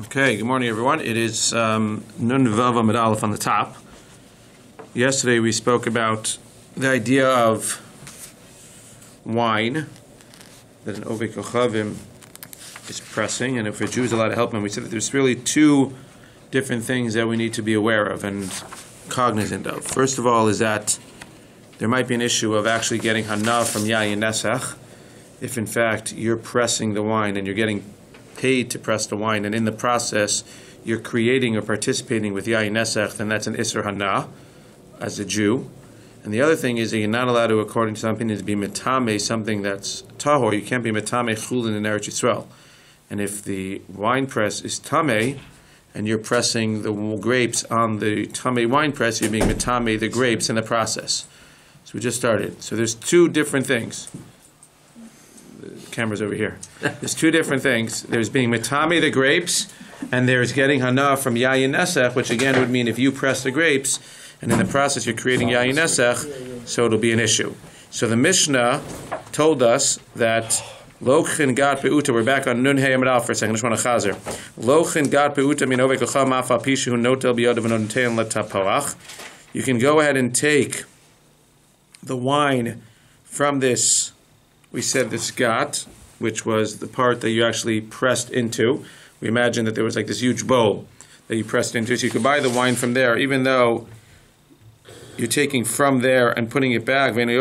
Okay, good morning everyone. It is Nun Vav Amud Aleph on the top. Yesterday we spoke about the idea of wine that an Ovei Kochavim is pressing, and if a Jew is allowed to help him, we said that there's really two different things that we need to be aware of and cognizant of. First of all is that there might be an issue of actually getting hana from Yayin Nesach. If in fact you're pressing the wine and you're getting paid to press the wine, and in the process you're creating or participating with Yayin Nesach, then that's an Isser Hana as a Jew. And the other thing is that you're not allowed to, according to some opinions, be metame something that's tahor. You can't be metame chulin in Eretz Yisrael. And if the wine press is tameh, and you're pressing the grapes on the tameh wine press, you're being metame the grapes in the process. So we just started. So there's two different things. The camera's over here. There's two different things. There's being metame the grapes, and there's getting hana from Yayin Nesach, which again would mean if you press the grapes, and in the process you're creating Yayin Nesach, so it'll be an issue. So the Mishnah told us that Lochin gat peuta. We're back on Nun Hey Amud Aleph for a second. I just want to chazer. Lochin gat peuta min ovei kocham afal pishu notel biyodav v'notein letapoach. You can go ahead and take the wine from this. We said this gat, which was the part that you actually pressed into. We imagined that there was like this huge bowl that you pressed into, so you could buy the wine from there, even though you're taking from there and putting it back. We said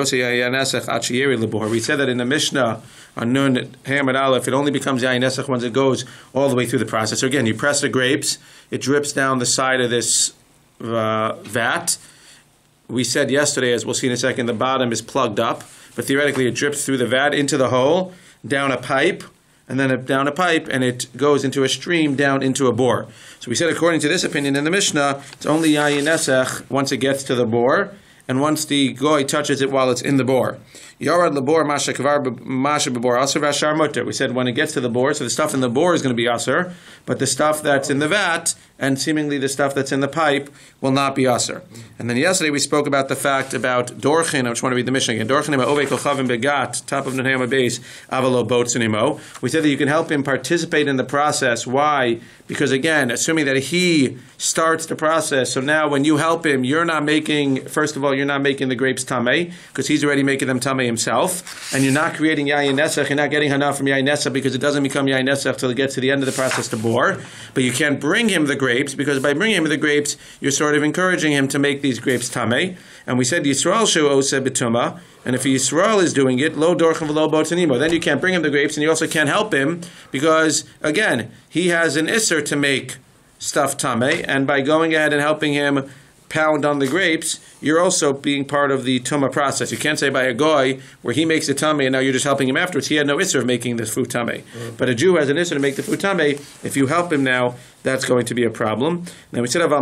that in the Mishnah on Nun Hey Amud Aleph, it only becomes Yayin Nesach once it goes all the way through the process. So again, you press the grapes, it drips down the side of this vat. We said yesterday, as we'll see in a second, the bottom is plugged up, but theoretically it drips through the vat into the hole, down a pipe, and then down a pipe, and it goes into a stream down into a bore. So we said, according to this opinion in the Mishnah, it's only Yayin Nesach once it gets to the bore, and once the goy touches it while it's in the bore. Yarad lebor masha bebor aser v'ashar muter. We said when it gets to the bore, so the stuff in the bore is going to be aser, but the stuff that's in the vat and seemingly the stuff that's in the pipe will not be aser. And then yesterday we spoke about the fact about dorchin. I just want to read the Mishnah again. Dorchin ima ovei kochavim begat, top of the Nehema base, avalo botzunimo. We said that you can help him participate in the process. Why? Because again, assuming that he starts the process, so now when you help him, you're not making, first of all, you're not making the grapes tameh, because he's already making them tameh himself, and you're not creating Yayin Nesach, you're not getting hana from Yayin Nesach, because it doesn't become Yayin Nesach till it gets to the end of the process to bore. But you can't bring him the grapes, because by bringing him the grapes, you're sort of encouraging him to make these grapes tameh. And we said Yisrael shu oseh b'tumah, and if Yisrael is doing it, lo dorchem v'lo botanimo, then you can't bring him the grapes, and you also can't help him, because again, he has an isser to make stuff tameh, and by going ahead and helping him pound on the grapes, you're also being part of the tumah process. You can't say by a goy where he makes the tameh and now you're just helping him afterwards. He had no isser of making the food tameh. But a Jew has an isser to make the food tameh. If you help him now, that's going to be a problem. Now we said, you can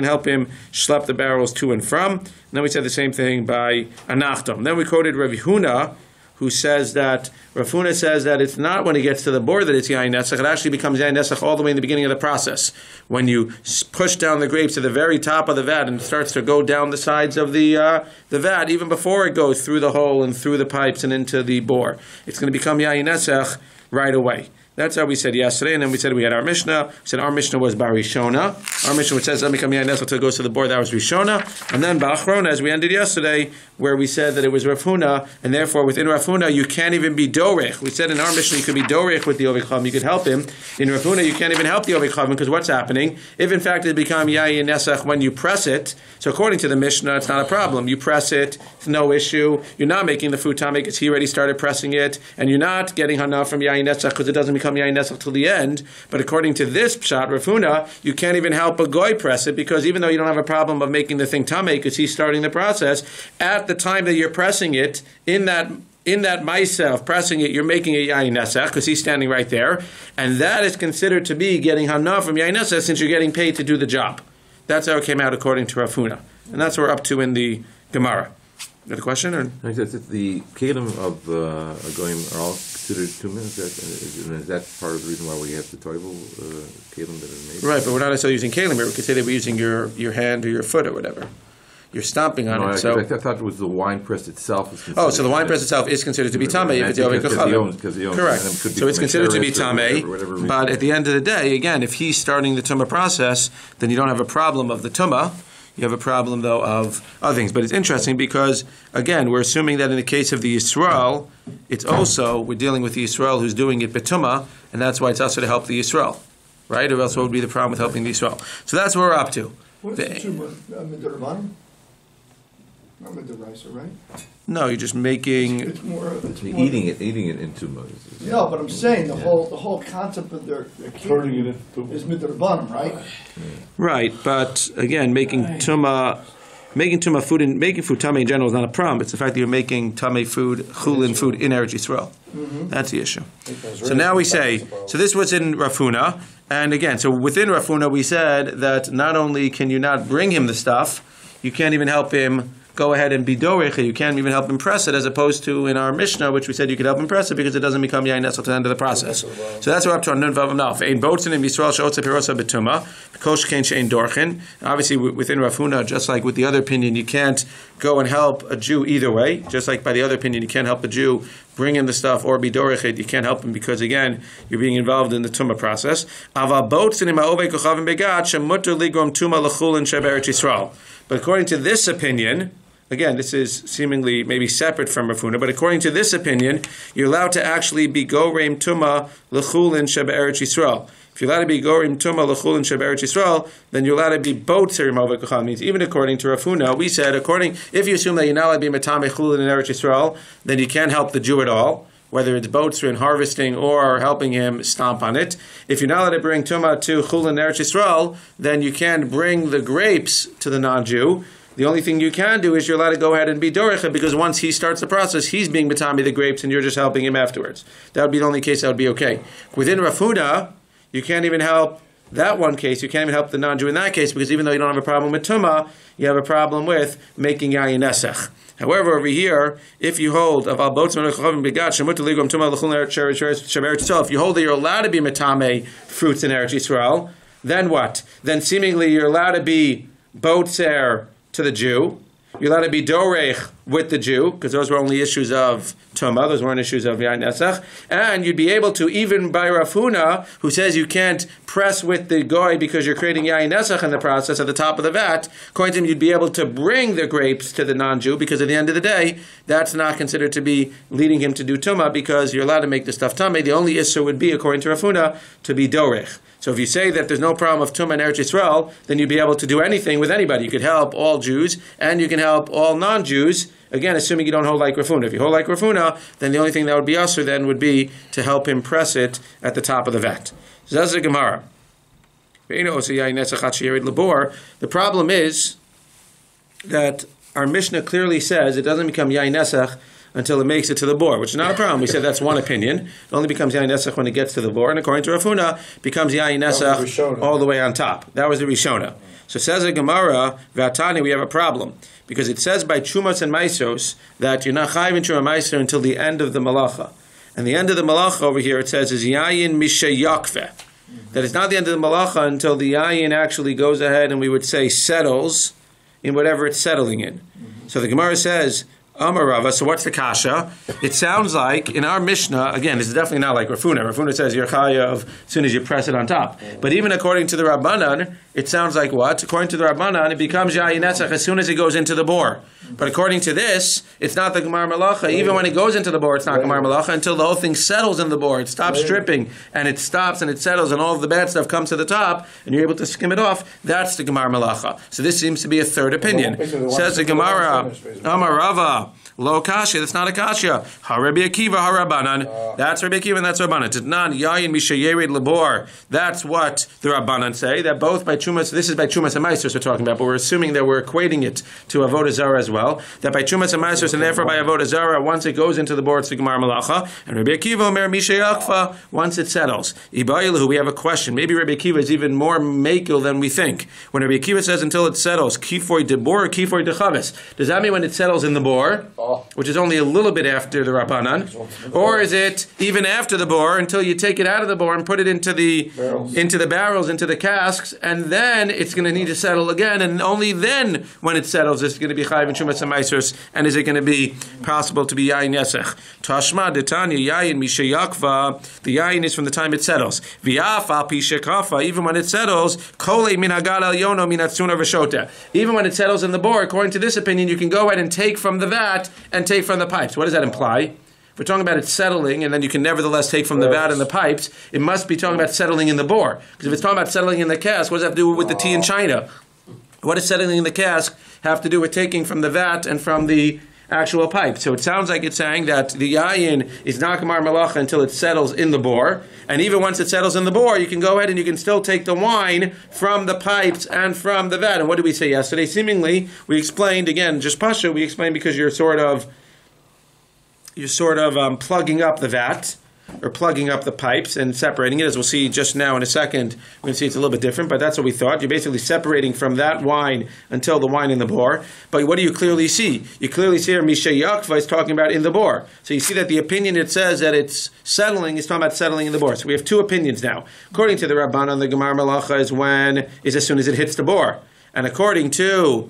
help him schlep the barrels to and from. And then we said the same thing by anachtom. Then we quoted Rav Huna, who says that, Rav Huna says that it's not when he gets to the bore that it's Yayin Nesach, it actually becomes Yayin Nesach all the way in the beginning of the process. When you push down the grapes to the very top of the vat and it starts to go down the sides of the vat, even before it goes through the hole and through the pipes and into the bore. It's going to become Yayin Nesach right away. That's how we said yesterday, and then we said we had our Mishnah. We said our Mishnah was Bar Rishona. Our Mishnah, which says, let me come Yayin Nesach until it goes to the board, that was Rishona. And then Ba'achrona, as we ended yesterday, where we said that it was Rav Huna, and therefore within Rav Huna, you can't even be Dorech. We said in our Mishnah, you could be Dorech with the Ovei Kochavim, you could help him. In Rav Huna, you can't even help the Ovei Kochavim, because what's happening? If in fact it become Yayin Nesach when you press it, so according to the Mishnah, it's not a problem. You press it, it's no issue. You're not making the food tameh because he already started pressing it, and you're not getting hana from Yayin Nesach because it doesn't become Yayin Nesach till the end. But according to this pshat, Rav Huna, you can't even help a goy press it, because even though you don't have a problem of making the thing tameh because he's starting the process, at the time that you're pressing it, in that ma'aseh of pressing it, you're making a Yayin Nesach because he's standing right there, and that is considered to be getting hana from Yayin Nesach since you're getting paid to do the job. That's how it came out according to Rav Huna, and that's what we're up to in the Gemara. You got a question? Or? The kelim of goyim are all considered tumah. Is that part of the reason why we have the toivel kelim that are made? Right, but we're not necessarily using kelim here. We could say that we're using your hand or your foot or whatever. you're stomping on No, it. So I thought it was the wine press itself. Is oh, so the wine press itself is considered to be tamei if it's Yovei Kochavim. Correct. So it's considered to be tamei. But at the end of the day, again, if he's starting the tumah process, then you don't have a problem of the tumah. You have a problem, though, of other things. But it's interesting because, again, we're assuming that in the case of the Yisrael, it's also, we're dealing with the Yisrael who's doing it betumah, and that's why it's also to help the Yisrael. Right? Or else what would be the problem with helping the Yisrael? So that's what we're up to. What is the tumah? Midrabanan? Not midraisa, right? No, you're just making... It's more eating it in tumah. No, but I'm saying the whole concept of their keeping is midrabanan, right? Right, but again, making tumah food and making food tamei in general is not a problem. It's the fact that you're making tamei food, chulin food in Eretz Yisrael. That's the issue. So now we say, so this was in Rav Huna, and again, so within Rav Huna we said that not only can you not bring him the stuff, you can't even help him go ahead and be dorecha. You can't even help him press it, as opposed to in our Mishnah, which we said you could help him press it because it doesn't become yain nesel to the end of the process. So that's what we're up to on Nun Vav Naf. Ein botzen in Yisrael sheotze pirosa betuma, kosh kein shein dorchen. Obviously, within Rav Huna, just like with the other opinion, you can't go and help a Jew either way. Just like by the other opinion, you can't help a Jew bring him the stuff or be dorechet. You can't help him because again, you're being involved in the tumah process. Aval botzen in ma'ovei kochavim begad shemuter ligrom tuma lechulin sheberetz Yisrael. But according to this opinion, again, this is seemingly maybe separate from Rav Huna, but according to this opinion, you're allowed to actually be goreim tuma lechulin sheberetz Yisrael. If you're allowed to be goreim tuma lechulin sheberetz Yisrael, then you're allowed to be botzer ma'ovei kochavim. Means even according to Rav Huna, we said if you assume that you're not allowed to be metamei chulin in Eretz Yisrael, then you can't help the Jew at all, whether it's botzer in harvesting or helping him stomp on it. If you're not allowed to bring tumah to chulin in Eretz Yisrael, then you can't bring the grapes to the non-Jew. The only thing you can do is you're allowed to go ahead and be dorecha, because once he starts the process, he's being matami the grapes and you're just helping him afterwards. That would be the only case that would be okay. Within Rav Huna, you can't even help that one case. You can't even help the non-Jew in that case, because even though you don't have a problem with tumah, you have a problem with making yayin nesach. However, over here, if you hold if you hold that you're allowed to be matame fruits in Eretz Yisrael, then what? Then seemingly you're allowed to be botzer to the Jew. You're allowed to be dorech with the Jew, because those were only issues of tumah, those weren't issues of yain nesach. And you'd be able to, even by Rav Huna, who says you can't press with the goy because you're creating yain nesach in the process at the top of the vat, according to him, you'd be able to bring the grapes to the non-Jew, because at the end of the day, that's not considered to be leading him to do tumah, because you're allowed to make the stuff tameh. The only issue would be, according to Rav Huna, to be dorech. So if you say that there's no problem of tumah in Eretz Yisrael, then you'd be able to do anything with anybody. You could help all Jews, and you can help all non-Jews, again, assuming you don't hold like Rav Huna. If you hold like Rav Huna, then the only thing that would be usher then would be to help him press it at the top of the vat. Zaz the Gemara. The problem is that our Mishnah clearly says it doesn't become yain nesach until it makes it to the bor, which is not a problem. We said that's one opinion. It only becomes yain nesach when it gets to the bor, and according to Rav Huna, becomes yain nesach all the way on top. That was the Rishona. So says the Gemara, V'atani, we have a problem, because it says by Chumas and Maisos that you're not chayiv in Truma Maiser until the end of the Malacha. And the end of the Malacha over here, it says, is yayin mishayakveh. That it's not the end of the Malacha until the yayin actually goes ahead and we would say settles in whatever it's settling in. So the Gemara says, Amar Rava, so what's the kasha? It sounds like in our Mishnah, again, this is definitely not like Rav Huna. Rav Huna says you're chayav as soon as you press it on top. But even according to the Rabbanan, it sounds like what? According to the Rabbanan, it becomes yayin nesach as soon as it goes into the bor. But according to this, it's not the Gemar Malacha. Even when it goes into the bor, it's not Gemar Malacha until the whole thing settles in the bor. It stops dripping, and it stops and it settles, and all of the bad stuff comes to the top, and you're able to skim it off. That's the Gemar Malacha. So this seems to be a third opinion. Says the Gemara, Amar Rava, Lo kasha, that's not a kasha. Ha Rabbi Akiva, ha Rabbanan. That's Rabbi Akiva and that's Rabbanan. Titnan yayin mishayered labor. That's what the Rabbanan say. That both by Chumas, this is by Chumas and Maasros we're talking about, but we're assuming that we're equating it to Avodah Zarah as well. That by Chumas and Maasros and therefore by Avodah Zarah, once it goes into the board, it's the Gemar Malacha. And Rabbi Akiva, Omer Mishayakfa, once it settles. Ibayilahu, we have a question. Maybe Rabbi Akiva is even more makil than we think. When Rabbi Akiva says until it settles, kifoy de bor or kifoy de chavis. Does that mean when it settles in the bor? which is only a little bit after the Rabbanan? Or is it even after the bor until you take it out of the bor and put it into the barrels, into the casks, and then it's going to need to settle again, and only then, when it settles, it's going to be chayiv and shumas and maasros, and is it going to be possible to be yayin nesach? Tashma detanya yayin mishayakva. The yayin is from the time it settles. V'af al pi shekafa. Even when it settles, kole min hagal elyono min atzuna v'shota. Even when it settles in the bor, according to this opinion, you can go ahead and take from the vat and take from the pipes. What does that imply? If we're talking about it settling, and then you can nevertheless take from the vat and the pipes, it must be talking about settling in the bor. Because if it's talking about settling in the cask, what does that have to do with the tea in China? What does settling in the cask have to do with taking from the vat and from the actual pipe? So it sounds like it's saying that the yayin is not gemar malacha until it settles in the bor, and even once it settles in the bor, you can go ahead and you can still take the wine from the pipes and from the vat. And what did we say yesterday? Seemingly, we explained, again, just pasha, we explained because you're sort of plugging up the vat, or plugging up the pipes and separating it. As we'll see just now in a second, we're going to see it's a little bit different, but that's what we thought. You're basically separating from that wine until the wine in the bor. But what do you clearly see? You clearly see here Misha Yakva is talking about in the bor. So you see that the opinion it says that it's settling is talking about settling in the bor. So we have two opinions now. According to the Rabbanan, the Gemar Malacha is as soon as it hits the bor. And according to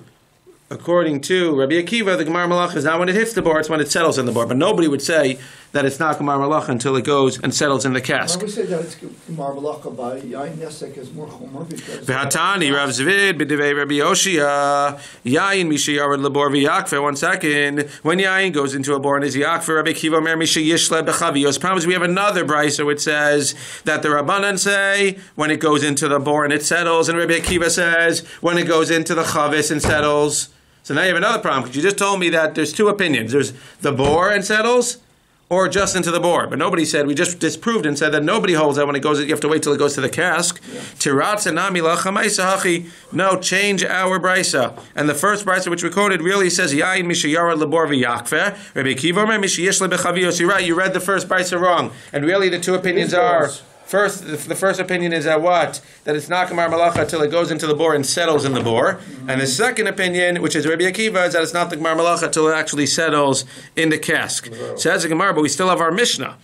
Rabbi Akiva, the Gemar Malacha is not when it hits the bor, it's when it settles in the bor. But nobody would say that it's not Gemar Malacha until it goes and settles in the cask. I would say that it's Gemar Malacha by Yain Nesek is more chomer because... V'hatani, Rav Zvid, b'divei Rabbi Yoshia, Yain mishayared lebor v'yakfer. 1 second. When Yain goes into a bor and is yakfer, Rabbi Akiva omer mishayishle b'chaviyos. Promise we have another brisa which says that the Rabbanan say when it goes into the bor and it settles, and Rabbi Akiva says when it goes into the chavis and settles. So now you have another problem, because you just told me that there's two opinions. There's the bor and settles, or just into the bor. But nobody said, we just disproved and said that nobody holds that when it goes, you have to wait till it goes to the cask. No, change our brisa. And the first brisa which we quoted really says, Yain mishayara lebor v'yakfer. Rabbi Akiva omer mishayish lebechaviyos. You're right, you read the first brisa wrong. And really the two opinions are... First, the first opinion is that what? That it's not Gemar Malacha until it goes into the bor and settles in the bor. And the second opinion, which is Rabbi Akiva, is that it's not the Gemar Malacha until it actually settles in the cask. Says the Gemara, but we still have our Mishnah.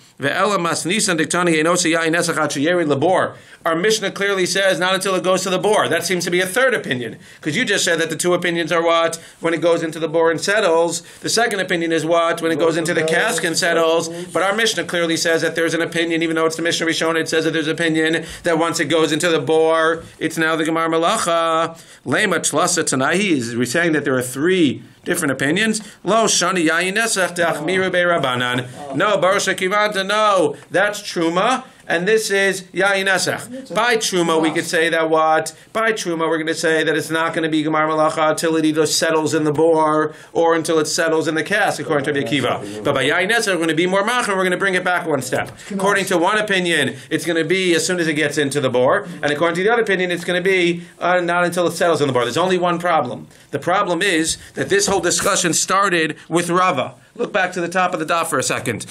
Our Mishnah clearly says not until it goes to the bor. That seems to be a third opinion. Because you just said that the two opinions are what? When it goes into the bor and settles. The second opinion is what? When it goes into the cask and settles. But our Mishnah clearly says that there's an opinion, even though it's the Mishnah Rishon, it says that there's opinion that once it goes into the bor, it's now the Gemar Malacha. Lema Tlasa Tanahi. We're saying that there are three different opinions. Lo Shani Yayin Nesach Ta'achmiru Be'Rabbanan. No, Baruch Kivanta, no. That's Truma. And this is Yayin Nesach. By Truma, we could say that what? By Truma, we're going to say that it's not going to be Gemar Malacha until it either settles in the bor or until it settles in the cask, according to Rabbi Akiva. But by Yayin Nesach, we're going to be more machar, we're going to bring it back one step. According to one opinion, it's going to be as soon as it gets into the bor. And according to the other opinion, it's going to be not until it settles in the bor. There's only one problem. The problem is that this whole discussion started with Rava. Look back to the top of the daf for a second.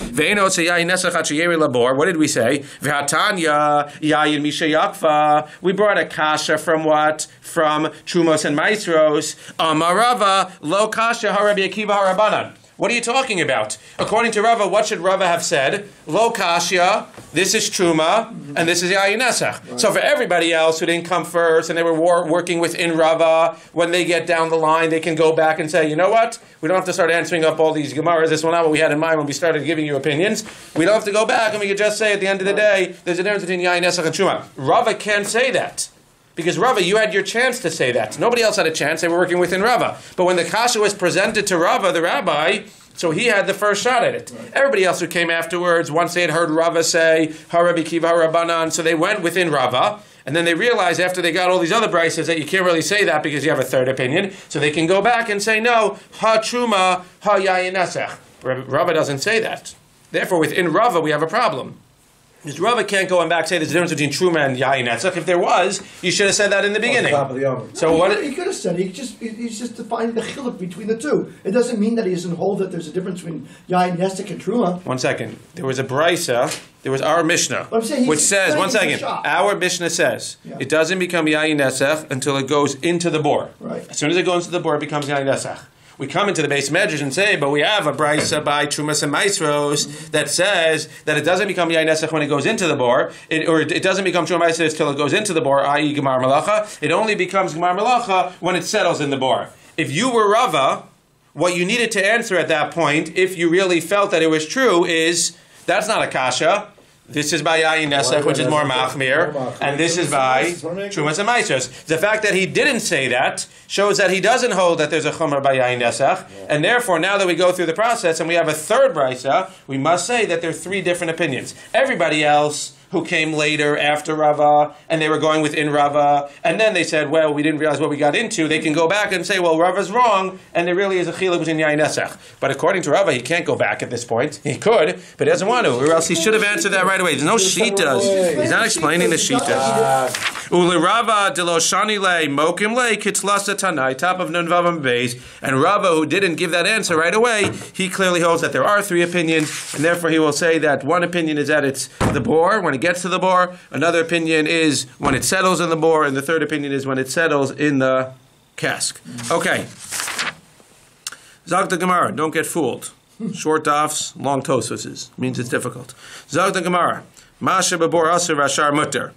What did we say? We brought a kasha from what? From Trumos and Maisros. Amarava lo kasha harabi Akiva harabanan. What are you talking about? According to Rava, what should Rava have said? Lo kashya, this is Truma, and this is Yayin Nesach. Right. So for everybody else who didn't come first and they were working within Rava, when they get down the line, they can go back and say, you know what? We don't have to start answering up all these Gemaras. This was not what we had in mind when we started giving you opinions. We don't have to go back, and we can just say at the end of the day, there's a difference between Yayin Nesach and Truma. Rava can't say that. Because Rava, you had your chance to say that. Nobody else had a chance. They were working within Rava. But when the kasha was presented to Rava, the rabbi, so he had the first shot at it. Right. Everybody else who came afterwards, once they had heard Rava say, Harabi Kiva Rabbanan, so they went within Rava. And then they realized after they got all these other brises that you can't really say that because you have a third opinion. So they can go back and say, no, Ha Truma, Ha Yayin Nesach. Rava doesn't say that. Therefore, within Rava, we have a problem. Because Rava can't go and back say there's a difference between Truma and Yayin Nesach. If there was, you should have said that in the beginning. So what he could have said, he's just defining the chiluk between the two. It doesn't mean that he doesn't hold that there's a difference between Yayin Nesach and Truma. 1 second. There was a brisa. There was our Mishnah, which says, 1 second, our Mishnah says, it doesn't become Yayin Nesach until it goes into the bor. Right. As soon as it goes into the bor, it becomes Yayin Nesach. we come into the base medrash and say, but we have a brisa by Trumas and Maisros that says that it doesn't become yain nesach when it goes into the bor, or it doesn't become Trumas Maisros till it goes into the bor, i.e. Gemar Malacha. It only becomes Gemar Malacha when it settles in the bor. If you were Rava, what you needed to answer at that point, if you really felt that it was true, is that's not a kasha. This is by Yayin Nesach, which is more machmir, and this is by Trumas and Maisros. The fact that he didn't say that shows that he doesn't hold that there's a chumrah by Yayin Nesach, and therefore, now that we go through the process and we have a third brisa, we must say that there are three different opinions. Everybody else who came later after Rava, and they were going within Rava, and then they said, well, we didn't realize what we got into, they can go back and say, well, Rava's wrong, and there really is a chiluk between Yain Nesach. But according to Rava, he can't go back at this point. He could, but he doesn't want to, or else he should have answered that right away. There's no shitas. He's not explaining the shitas. Ule Rava de lo shani le mokim le kitzlasa tanai, top of Nun Vavam Beis, and Rava, who didn't give that answer right away, he clearly holds that there are three opinions, and therefore he will say that one opinion is that it's the bor, when it gets to the bor, another opinion is when it settles in the bor, and the third opinion is when it settles in the cask. Okay. Zag the Gemara, don't get fooled. Short dafs, long tosuses, means it's difficult. Zag the Gemara, Masha b'bor asur v'ashar mutter.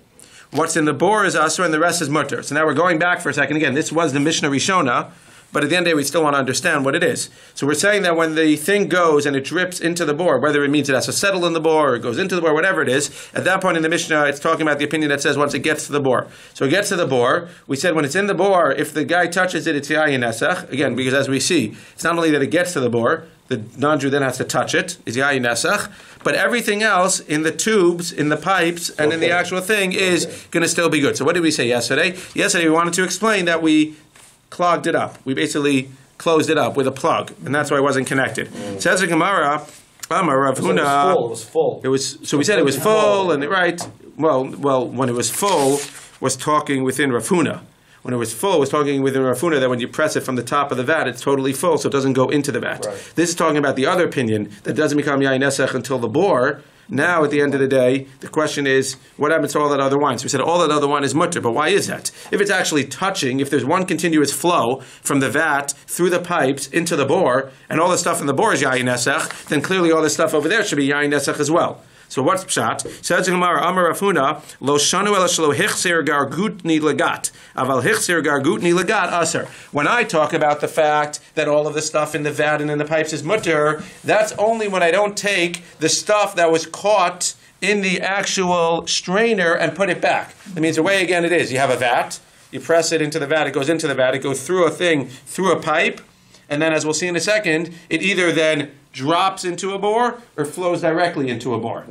What's in the bor is asur and the rest is mutter. So now we're going back for a second. Again, this was the Mishnah Rishona, but at the end of the day, we still want to understand what it is. So we're saying that when the thing goes and it drips into the bor, whether it means it has to settle in the bor or it goes into the bor, whatever it is, at that point in the Mishnah, it's talking about the opinion that says once it gets to the bor. So it gets to the bor. We said when it's in the bor, if the guy touches it, it's yayin nesach. Again, because as we see, it's not only that it gets to the bor, the non-Jew then has to touch it, is yayin nesach, but everything else in the tubes, in the pipes, and in the actual thing is going to still be good. So what did we say yesterday? Yesterday we wanted to explain that we clogged it up. We basically closed it up with a plug, and that's why it wasn't connected. Says the Gemara, Amar Rav Huna. It was full. It was so we said it was full, and right. Well, when it was full, was talking within Rav Huna. When it was full, was talking within Rav Huna that when you press it from the top of the vat, it's totally full, so it doesn't go into the vat. Right. This is talking about the other opinion that doesn't become yain nesach until the bor. Now, at the end of the day, the question is, what happens to all that other wine? So we said all that other wine is mutter, but why is that? If it's actually touching, if there's one continuous flow from the vat through the pipes into the bor, and all the stuff in the bor is yain nesach, then clearly all the stuff over there should be yain nesach as well. So what's pshat? Says the Gemara, Amar Rav Huna, Lo shanu ela shelo hichser gargutni legat, aval hichser gargutni legat aser. When I talk about the fact that all of the stuff in the vat and in the pipes is mutter, that's only when I don't take the stuff that was caught in the actual strainer and put it back. That means the way again it is, you have a vat, you press it into the vat, it goes into the vat, it goes through a thing, through a pipe, and then as we'll see in a second, it either then drops into a bor or flows directly into a bor.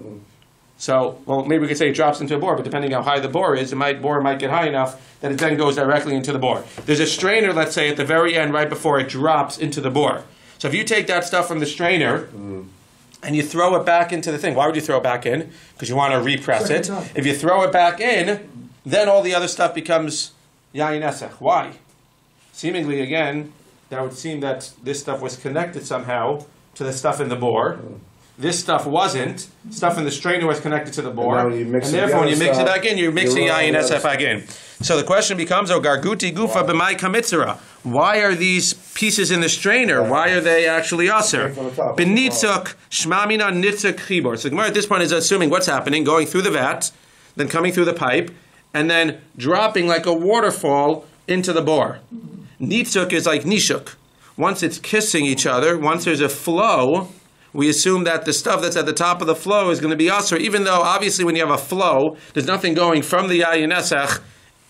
So, well, maybe we could say it drops into a bor, but depending how high the bor is, bor might get high enough that it then goes directly into the bor. There's a strainer, let's say, at the very end, right before it drops into the bor. So if you take that stuff from the strainer and you throw it back into the thing, why would you throw it back in? Because you want to repress it. If you throw it back in, then all the other stuff becomes yayin nesach. Why? Seemingly, again, that would seem that this stuff was connected somehow to the stuff in the bor. This stuff wasn't. Stuff in the strainer was connected to the bor. And therefore, when you mix it back in, you're mixing yayin nesach back in. So the question becomes, O garguti gufa b'mai kamitzera. Why are these pieces in the strainer? Why are they actually aser? B'nitzuk shmamina nitzuk chibor. So the Gemara at this point is assuming what's happening, going through the vat, then coming through the pipe, and then dropping like a waterfall into the bor. Nitzuk is like nishuk. Once it's kissing each other, once there's a flow, we assume that the stuff that's at the top of the flow is going to be asur, even though obviously when you have a flow, there's nothing going from the yayin nesach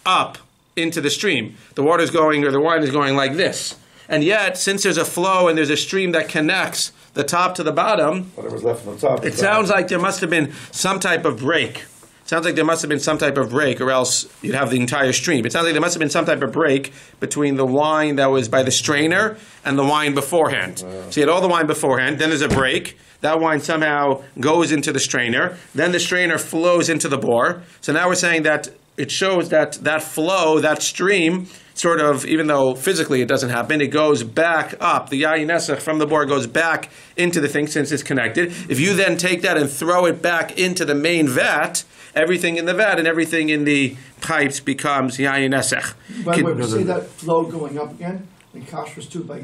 up into the stream. The water's going, or the wine is going like this. And yet, since there's a flow and there's a stream that connects the top to the bottom, whatever's left on the top. It sounds like there must have been some type of break. Sounds like there must have been some type of break, or else you'd have the entire stream. It sounds like there must have been some type of break between the wine that was by the strainer and the wine beforehand. So you had all the wine beforehand, then there's a break. That wine somehow goes into the strainer. Then the strainer flows into the bor. So now we're saying that it shows that that flow, that stream, sort of, even though physically it doesn't happen, it goes back up. The yayin nesach from the bor goes back into the thing since it's connected. If you then take that and throw it back into the main vat, everything in the vat and everything in the pipes becomes yayin nesach. By the way, we see that flow going up again in kashrus too by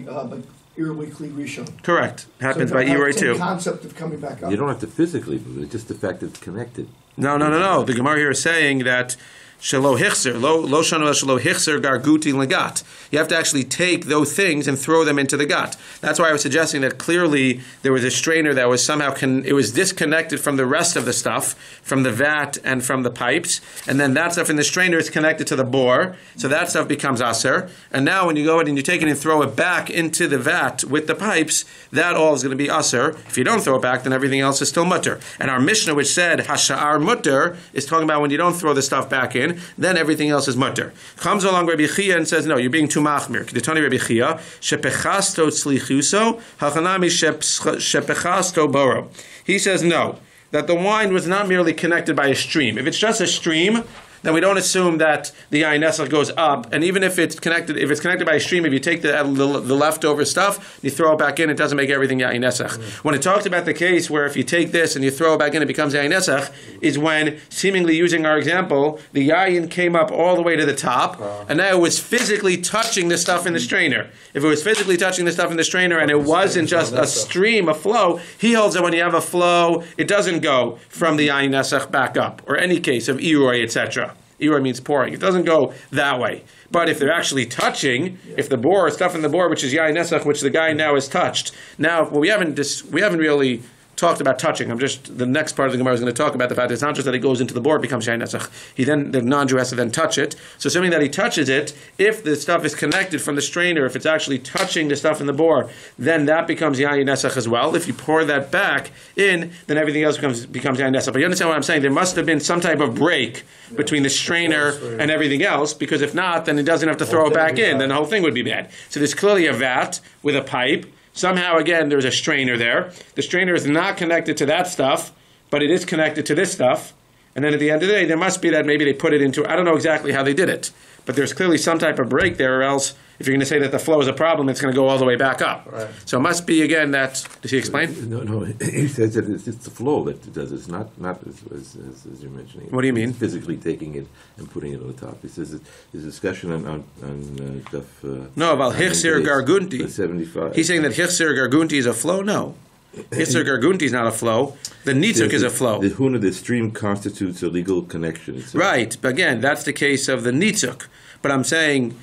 weekly rishon. Correct. Happens So by it's Iroi the same too. concept of coming back up. You don't have to physically move it, it's just the fact that it's connected. No. The Gemara here is saying that shelo hichser, lo shanu shelo hichser garguti legat. You have to actually take those things and throw them into the gut. That's why I was suggesting that clearly there was a strainer that was somehow it was disconnected from the rest of the stuff, from the vat and from the pipes, and then that stuff in the strainer is connected to the bore, so that stuff becomes aser. And now when you go in and you take it and throw it back into the vat with the pipes, that all is going to be aser. If you don't throw it back, then everything else is still mutter. And our Mishnah, which said hasha'ar mutter, is talking about when you don't throw the stuff back in, then everything else is mutter. Comes along Rabbi Chia and says, no, you're being too machmir. Kedetani Rabbi Chia, shepechasto tzlichuso, hachanami shepechasto boro. He says no, that the wine was not merely connected by a stream. If it's just a stream, then we don't assume that the yain nesach goes up. And even if it's connected by a stream, if you take the leftover stuff, you throw it back in, it doesn't make everything yain nesach. When it talks about the case where if you take this and you throw it back in, it becomes yain nesach, is when, seemingly using our example, the yain came up all the way to the top, and now it was physically touching the stuff in the strainer. If it was physically touching the stuff in the strainer and it wasn't just a stream, a flow, he holds that when you have a flow, it doesn't go from the yain nesach back up, or any case of iroi, etc. Iroi means pouring. It doesn't go that way. But if they're actually touching, if the bore, stuff in the bore, which is yain nesach, which the guy now has touched. Now, we haven't really talked about touching. The next part of the Gemara is going to talk about the fact that it's not just that it goes into the bore, it becomes yain nesach. The non-Jew has to then touch it. So assuming that he touches it, if the stuff is connected from the strainer, if it's actually touching the stuff in the bore, then that becomes yain nesach as well. If you pour that back in, then everything else becomes yain nesach. But you understand what I'm saying? There must have been some type of break between the strainer and everything else, because if not, then it doesn't have to throw it back in, then the whole thing would be bad. So there's clearly a vat with a pipe. Somehow, again, there's a strainer there. The strainer is not connected to that stuff, but it is connected to this stuff. And then at the end of the day, there must be that maybe they put it into, I don't know exactly how they did it, but there's clearly some type of break there, or else if you're going to say that the flow is a problem, it's going to go all the way back up. Right. So it must be, again, that, does he explain? No, he says that it's the flow that does it. It's not as you're mentioning. What do you mean? It's physically taking it and putting it on the top. He says there's a discussion on DAF. No, about Hichsir Gargunti. 75. He's saying that Hichsir Gargunti is a flow? No. Hichsir Gargunti is not a flow. The Nitzuk is a flow. The Huna, the stream constitutes a legal connection. Right, but again, that's the case of the Nitzuk. But I'm saying,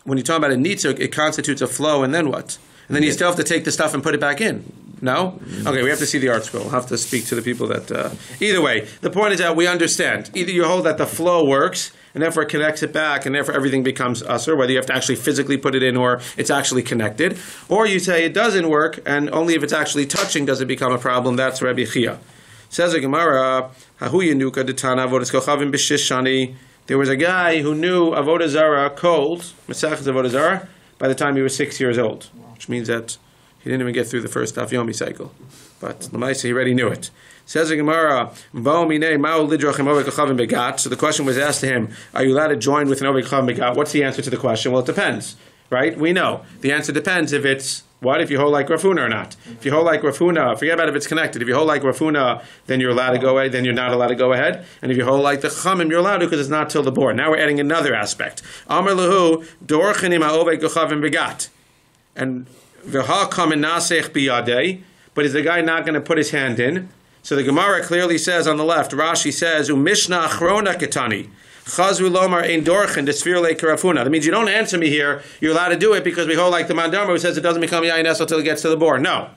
when you talk about a Nitzuk, it constitutes a flow, and then what? And then you still have to take the stuff and put it back in. No? Okay, we have to see the art scroll. We'll have to speak to the people that... Either way, the point is that we understand. Either you hold that the flow works, and therefore it connects it back, and therefore everything becomes usher, whether you have to actually physically put it in or it's actually connected. Or you say it doesn't work, and only if it's actually touching does it become a problem. That's Rabbi Chia. Says the Gemara, Hahu Yenuka Detana Avodas Kochavim B'Shishani. There was a guy who knew Avodah Zarah cold, Mesachas Avodah Zarah, by the time he was 6 years old, which means that he didn't even get through the first DAF Yomi cycle. But Lamaisa, he already knew it. Says the Gemara, so the question was asked to him, are you allowed to join with an Ovei Kochavim Begat? What's the answer to the question? Well, it depends, right? We know. The answer depends if it's, what? If you hold like Rav Huna or not. If you hold like Rav Huna, forget about if it's connected. If you hold like Rav Huna, then you're allowed to go ahead, then you're not allowed to go ahead. And if you hold like the Chachamim, you're allowed to because it's not till the board. Now we're adding another aspect. Amar Lahu, Dorchanim HaOvei Kochavim Begat. And V'ha Kamen Nasech Biyadei. But is the guy not going to put his hand in? So the Gemara clearly says on the left, Rashi says, Umishna Achrona Ketani. Chazru lomar ein dorchen desfir le karafuna. That means you don't answer me here. You're allowed to do it because we hold like the Mandama who says it doesn't become yayin nesach until it gets to the board. No,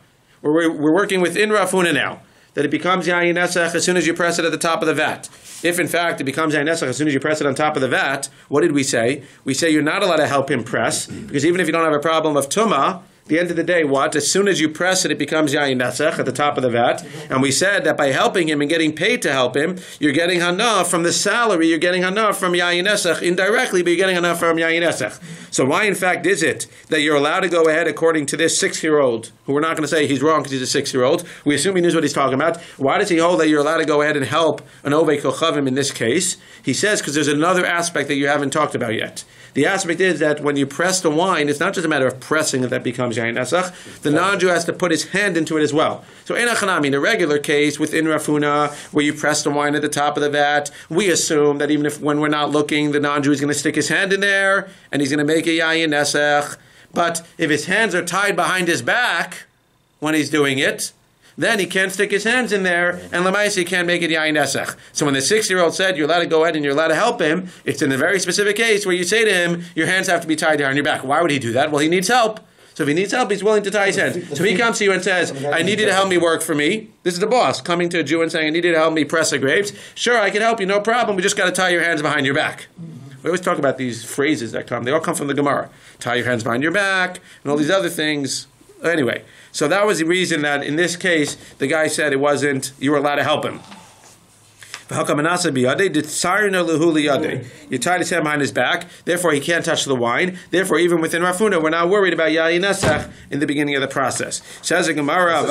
we're working within Rafuna now. That it becomes yayin nesach as soon as you press it at the top of the vat. If in fact it becomes yayin nesach as soon as you press it on top of the vat, what did we say? We say you're not allowed to help him press because even if you don't have a problem of tumah, at the end of the day, what? As soon as you press it, it becomes yayin nesach at the top of the vat. And we said that by helping him and getting paid to help him, you're getting hana from the salary, you're getting hana from yayin nesach indirectly, but you're getting hana from yayin nesach. So why, in fact, is it that you're allowed to go ahead according to this 6-year-old, who we're not going to say he's wrong because he's a 6-year-old. We assume he knows what he's talking about. Why does he hold that you're allowed to go ahead and help an Ovei Kochavim in this case? He says because there's another aspect that you haven't talked about yet. The aspect is that when you press the wine, it's not just a matter of pressing that becomes yayin nesach. The non-Jew has to put his hand into it as well. So in a regular case within Rafuna, where you press the wine at the top of the vat, we assume that even if when we're not looking, the non-Jew is going to stick his hand in there and he's going to make a yayin nesach. But if his hands are tied behind his back when he's doing it, then he can't stick his hands in there, and Lamaisa he can't make it Yayin Nesach. So when the 6-year-old said you're allowed to go ahead and you're allowed to help him, it's in a very specific case where you say to him, your hands have to be tied behind your back. Why would he do that? Well, he needs help. So if he needs help, he's willing to tie his hands. So he comes to you and says, I need you to help me work for me. This is the boss coming to a Jew and saying, I need you to help me press the grapes. Sure, I can help you, no problem. We just got to tie your hands behind your back. We always talk about these phrases that come. They all come from the Gemara. Tie your hands behind your back, and all these other things. Anyway, so that was the reason that in this case, the guy said it wasn't, you were allowed to help him. You tied his hand behind his back, therefore he can't touch the wine. Therefore, even within Rafuna, we're not worried about Yayin Nesach in the beginning of the process. Says the Gemara,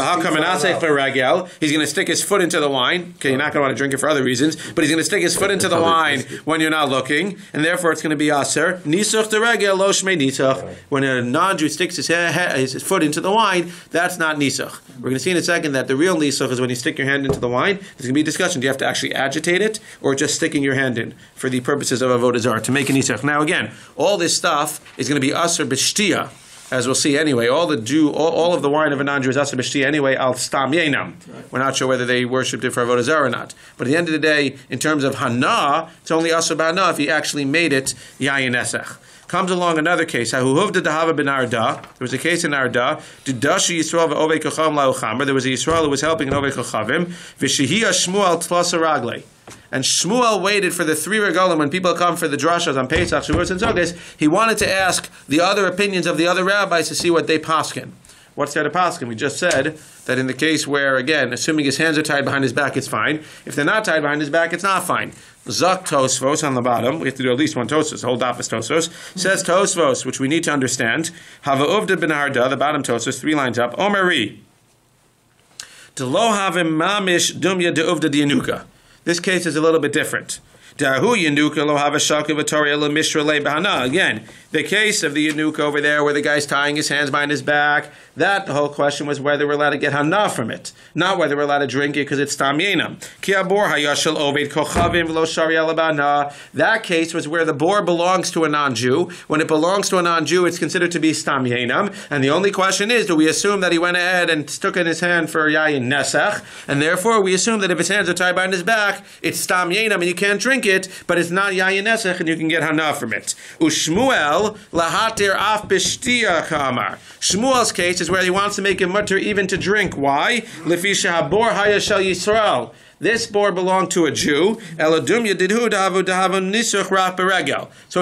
he's going to stick his foot into the wine. Okay, you're not going to want to drink it for other reasons, but he's going to stick his foot into the wine when you're not looking, and therefore it's going to be aser. Nisuch de regel lo shmei nisuch. When a non-Jew sticks his foot into the wine, that's not nisuch. We're going to see in a second that the real nisuch is when you stick your hand into the wine. There's going to be a discussion. Do you have to actually agitate it, or just sticking your hand in for the purposes of avodah zarah to make an nisuch? Now again, all this stuff is going to be aser b'shtia, as we'll see anyway. All of the wine of a non-Jew is aser b'shtia anyway. Al stam yenam. We're not sure whether they worshipped it for avodah zarah or not. But at the end of the day, in terms of hana, it's only aser b'hana if he actually made it yayin nesach. Comes along another case. There was a case in Arda. There was a Yisrael who was helping an Ovei Kochavim. And Shmuel waited for the 3 regalim when people come for the drashas on Pesach, Shavuos, and Sukkot. He wanted to ask the other opinions of the other rabbis to see what they paskin. What's there to paskin? We just said that in the case where, again, assuming his hands are tied behind his back, it's fine. If they're not tied behind his back, it's not fine. Zak Tosfos on the bottom, we have to do at least one Tosfos, the whole daf is Tosfos, says Tosfos, which we need to understand, Hava Uvda ben Harda, the bottom Tosfos, 3 lines up, Omeri, to lo havim mamish dumya de Uvda dianuka. This case is a little bit different. Again, the case of the Yanuk over there where the guy's tying his hands behind his back, that the whole question was whether we're allowed to get hana from it, not whether we're allowed to drink it because it's tam yenam. That case was where the boar belongs to a non-Jew. When it belongs to a non-Jew, it's considered to be stam yenam, and the only question is, do we assume that he went ahead and stuck in his hand for yayin nesach, and therefore we assume that if his hands are tied behind his back, it's stam yenam and you can't drink it, but it's not yayin nesach and you can get hana from it. Ushmuel lahatir af b'shtia kamar. Shmuel's case is where he wants to make it mutter even to drink. Why? Lefisha habor haya shel Yisrael. This boar belonged to a Jew. So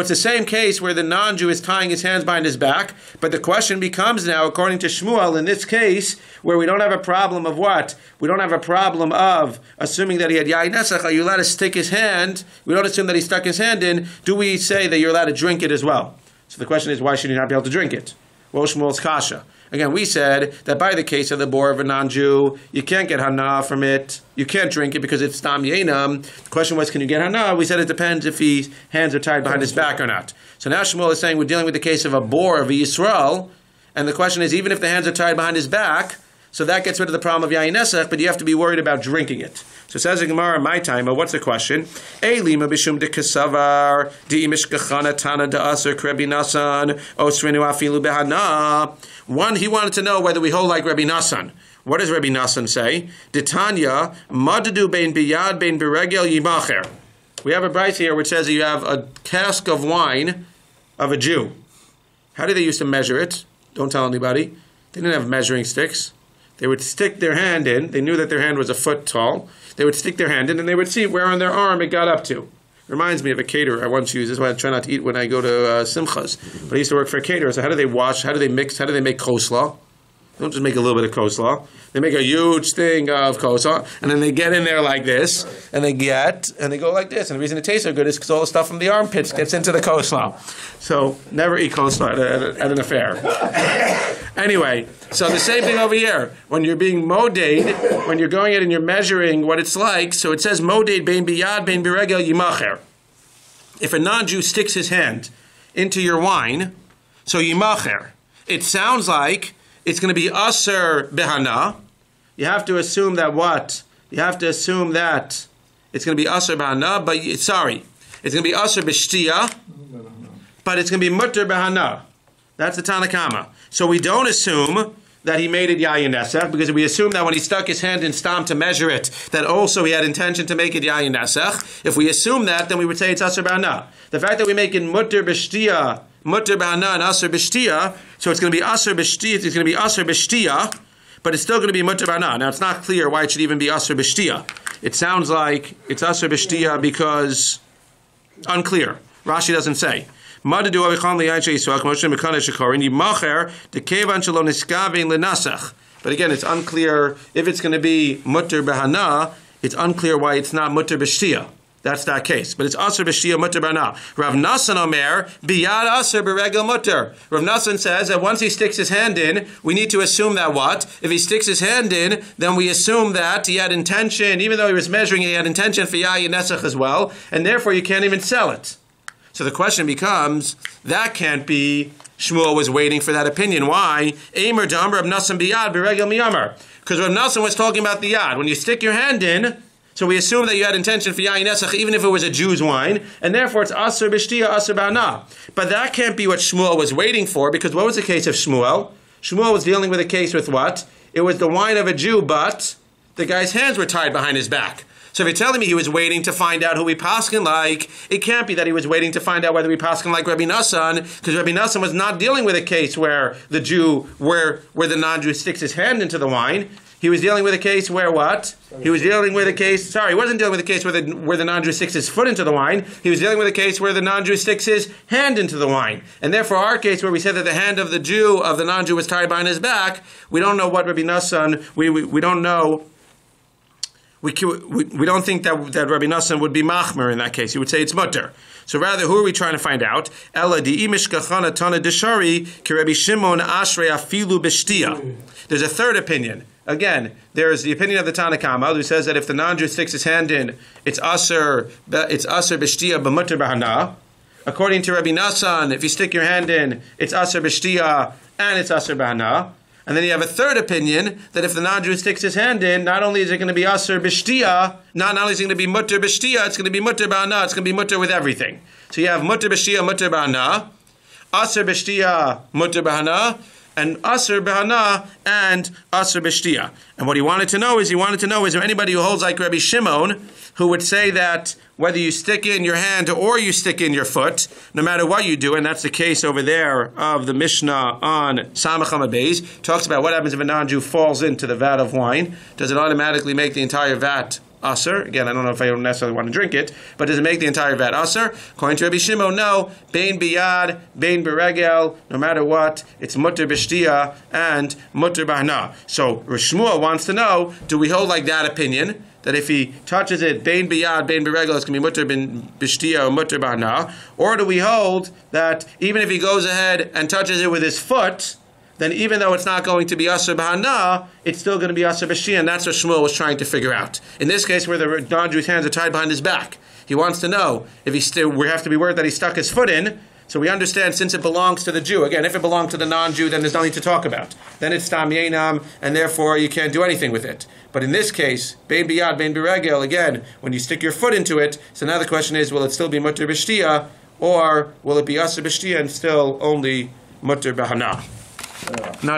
it's the same case where the non-Jew is tying his hands behind his back, but the question becomes now, according to Shmuel, in this case, where we don't have a problem of what? We don't have a problem of assuming that he had yayin nesach. Are you allowed to stick his hand? We don't assume that he stuck his hand in. Do we say that you're allowed to drink it as well? So the question is, why should you not be able to drink it? Well, Shmuel's kasha. Again, we said that by the case of the boar of a non-Jew, you can't get hana from it. You can't drink it because it's stam yenam. The question was, can you get hana? We said it depends if his hands are tied behind his back or not. So now Shmuel is saying we're dealing with the case of a boar of a Yisrael, and the question is, even if the hands are tied behind his back, so that gets rid of the problem of yayin nesach, but you have to be worried about drinking it. So it says in Gemara, my time, what's the question? Elima bishum de kasavar di mishkachana tana de aser krebi nasan osrenu afilu behana. One, he wanted to know whether we hold like Rabbi Nasan. What does Rabbi Nasan say? Ditanya madadu bein biyad bein beregel yimacher. We have a brayta here which says that you have a cask of wine of a Jew. How did they used to measure it? Don't tell anybody. They didn't have measuring sticks. They would stick their hand in. They knew that their hand was a foot tall. They would stick their hand in, and they would see where on their arm it got up to. Reminds me of a caterer I once used. This is why I try not to eat when I go to simchas. But I used to work for a caterer. So how do they wash? How do they mix? How do they make coleslaw? They don't just make a little bit of coleslaw. They make a huge thing of coleslaw, and then they get in there like this, and they go like this. And the reason it tastes so good is because all the stuff from the armpits gets into the coleslaw. So never eat coleslaw at an affair. Anyway, so the same thing over here. When you're being moded, when you're going in and you're measuring what it's like, so it says moded bein biyad bein beregel yimacher. If a non-Jew sticks his hand into your wine, so yimacher, it sounds like it's going to be aser behana. You have to assume that what? You have to assume that it's going to be aser behana, but it's going to be aser b'shtia, but it's going to be mutter behana. That's the Tanakama. So we don't assume that he made it Yayin Nesach, because we assume that when he stuck his hand in Stam to measure it, that also he had intention to make it Yayin Nesach. If we assume that, then we would say it's Asur B'Hana. The fact that we make it Mutter B'Shtiya, Mutter B'Hana, and Asur B'Shtiya, so it's going to be Asur B'Shtiya, it's going to be Asur B'Shtiya, but it's still going to be Mutter B'Hana. Now it's not clear why it should even be Asur B'Shtiya. It sounds like it's Asur B'Shtiya because unclear. Rashi doesn't say. But again, it's unclear if it's going to be mutter b'hana. It's unclear why it's not mutter b'shtiya. That's that case. But it's asur b'shtiya mutter b'hana. Rav Nassan omer biyad asur b'regel mutter. Rav Nassan says that once he sticks his hand in, we need to assume that what? If he sticks his hand in, then we assume that he had intention, even though he was measuring, he had intention for yayin nesach as well, and therefore you can't even sell it. So the question becomes, that can't be Shmuel was waiting for that opinion. Why? Eimer d'amar Rav Nassan biyad b'regel miyamar. Because Rav Nassan was talking about the yad. When you stick your hand in, so we assume that you had intention for yayin nesach, even if it was a Jew's wine, and therefore it's asur b'shtiya, asur b'hana. But that can't be what Shmuel was waiting for, because what was the case of Shmuel? Shmuel was dealing with a case with what? It was the wine of a Jew, but the guy's hands were tied behind his back. So if you're telling me he was waiting to find out who we paskin like, it can't be that he was waiting to find out whether we paskin like Rabbi Nassan, because Rabbi Nassan was not dealing with a case where the Jew, where the non-Jew sticks his hand into the wine. He was dealing with a case where what? He was dealing with a case, he wasn't dealing with a case where the non-Jew sticks his foot into the wine. He was dealing with a case where the non-Jew sticks his hand into the wine. And therefore our case where we said that the hand of the Jew, of the non-Jew was tied behind his back, we don't know what Rabbi Nassan, we don't know. We don't think that Rabbi Nassan would be machmer in that case. He would say it's mutter. So rather, who are we trying to find out? Ela di'imishkachana tana deshari ki Rabbi Shimon ashrei afilu b'shtiya. There's a third opinion. Again, there is the opinion of the Tanakama who says that if the non-Jew sticks his hand in, it's aser b'shtiya b'mutter b'hana. According to Rabbi Nassan, if you stick your hand in, it's aser b'shtiya and it's aser b'hana. And then you have a third opinion that if the non-Jew sticks his hand in, not only is it going to be asur b'shtiya, not only is it going to be mutter b'shtiya, it's going to be mutter b'hana, it's going to be mutter with everything. So you have mutter b'shtiya, mutter b'hana, asur b'shtiya, mutter b'hana, and asur b'hana and asur b'shtiya. And what he wanted to know is there anybody who holds like Rabbi Shimon, who would say that whether you stick in your hand or you stick in your foot, no matter what you do, and that's the case over there of the Mishnah on Samach Hamad Beis, talks about what happens if a non-Jew falls into the vat of wine. Does it automatically make the entire vat asur? Again, I don't know if I don't necessarily want to drink it, but does it make the entire vat asur? According to Rabbi Shimon, no. Bein biyad, bein beregel, no matter what, it's mutter b'shtiya and mutter b'hana. So Rosh Shmuel wants to know, do we hold like that opinion? That if he touches it, bein biyad, bein beregel, it's going to be mutter b'shtiya or mutter b'hana? Or do we hold that even if he goes ahead and touches it with his foot, then even though it's not going to be asur b'hana, it's still going to be asur b'shtiya, and that's what Shmuel was trying to figure out. In this case, where the non-Jew's hands are tied behind his back, he wants to know if we have to be worried that he stuck his foot in. So we understand since it belongs to the Jew. Again, if it belonged to the non-Jew, then there's nothing to talk about. Then it's tam yenam, and therefore you can't do anything with it. But in this case, bein biyad, bein beregel, again, when you stick your foot into it, so now the question is, will it still be mutter b'shtiya, or will it be asur b'shtiya and still only mutter b'hana? Not